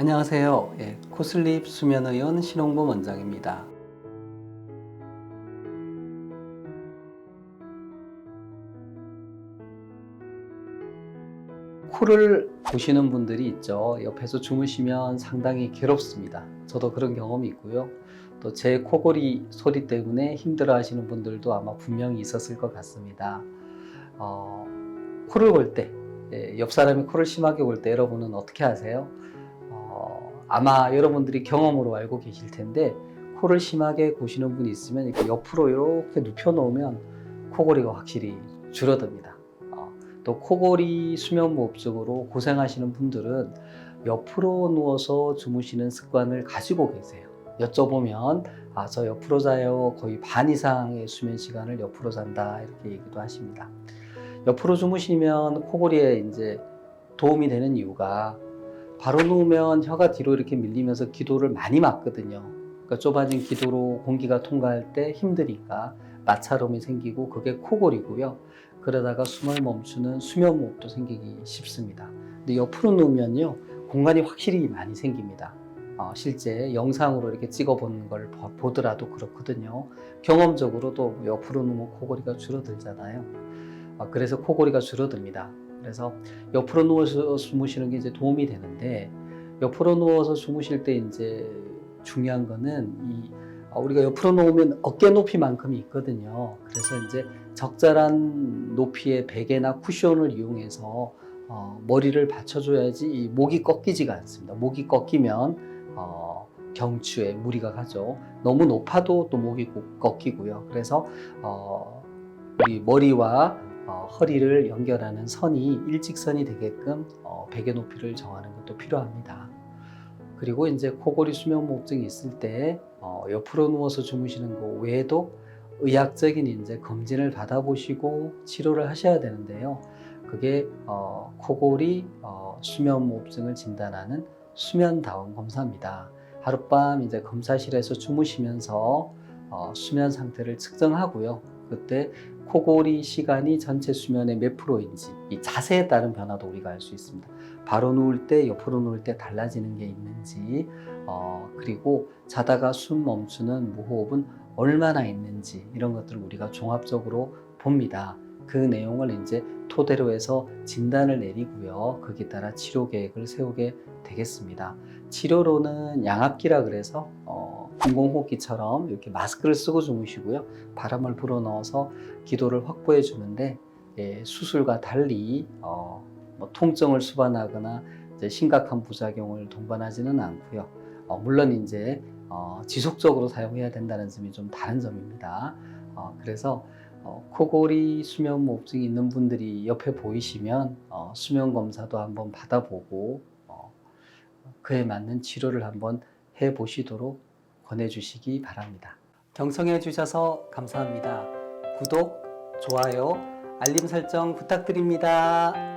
안녕하세요. 코슬립 수면의원 신홍범 원장입니다. 코를 고시는 분들이 있죠. 옆에서 주무시면 상당히 괴롭습니다. 저도 그런 경험이 있고요. 또 제 코골이 소리 때문에 힘들어 하시는 분들도 아마 분명히 있었을 것 같습니다. 코를 골 때, 옆 사람이 코를 심하게 골 때 여러분은 어떻게 하세요? 아마 여러분들이 경험으로 알고 계실 텐데, 코를 심하게 고시는 분이 있으면 이렇게 옆으로 이렇게 눕혀 놓으면 코골이가 확실히 줄어듭니다. 또 코골이 수면무호흡증으로 고생하시는 분들은 옆으로 누워서 주무시는 습관을 가지고 계세요. 여쭤보면 저 옆으로 자요. 거의 반 이상의 수면 시간을 옆으로 잔다 이렇게 얘기도 하십니다. 옆으로 주무시면 코골이에 이제 도움이 되는 이유가 바로 누우면 혀가 뒤로 이렇게 밀리면서 기도를 많이 막거든요. 그러니까 좁아진 기도로 공기가 통과할 때 힘드니까 마찰음이 생기고 그게 코골이고요. 그러다가 숨을 멈추는 수면무호흡도 생기기 쉽습니다. 근데 옆으로 누우면요, 공간이 확실히 많이 생깁니다. 실제 영상으로 이렇게 찍어보는 걸 보더라도 그렇거든요. 경험적으로도 옆으로 누우면 코골이가 줄어들잖아요. 그래서 코골이가 줄어듭니다. 그래서 옆으로 누워서 주무시는 게 이제 도움이 되는데, 옆으로 누워서 주무실 때 이제 중요한 거는 우리가 옆으로 누우면 어깨 높이만큼이 있거든요. 그래서 이제 적절한 높이의 베개나 쿠션을 이용해서 머리를 받쳐줘야지 이 목이 꺾이지가 않습니다. 목이 꺾이면 경추에 무리가 가죠. 너무 높아도 또 목이 꺾이고요. 그래서 우리 머리와 허리를 연결하는 선이 일직선이 되게끔 베개 높이를 정하는 것도 필요합니다. 그리고 이제 코골이 수면무호흡증이 있을 때 옆으로 누워서 주무시는 것 외에도 의학적인 이제 검진을 받아보시고 치료를 하셔야 되는데요. 그게 코골이 수면무호흡증을 진단하는 수면다원 검사입니다. 하룻밤 이제 검사실에서 주무시면서 수면 상태를 측정하고요. 그때 코골이 시간이 전체 수면의 몇 프로인지, 이 자세에 따른 변화도 우리가 알 수 있습니다. 바로 누울 때, 옆으로 누울 때 달라지는 게 있는지, 그리고 자다가 숨 멈추는 무호흡은 얼마나 있는지, 이런 것들을 우리가 종합적으로 봅니다. 그 내용을 이제 토대로 해서 진단을 내리고요. 거기에 따라 치료 계획을 세우게 되겠습니다. 치료로는 양압기라 그래서 인공호흡기처럼 이렇게 마스크를 쓰고 주무시고요. 바람을 불어넣어서 기도를 확보해 주는데, 수술과 달리 뭐 통증을 수반하거나 이제 심각한 부작용을 동반하지는 않고요. 물론 이제 지속적으로 사용해야 된다는 점이 좀 다른 점입니다. 그래서 코골이 수면무호흡증이 있는 분들이 옆에 보이시면 수면 검사도 한번 받아보고 그에 맞는 치료를 한번 해보시도록 권해주시기 바랍니다. 경청해 주셔서 감사합니다. 구독, 좋아요, 알림 설정 부탁드립니다.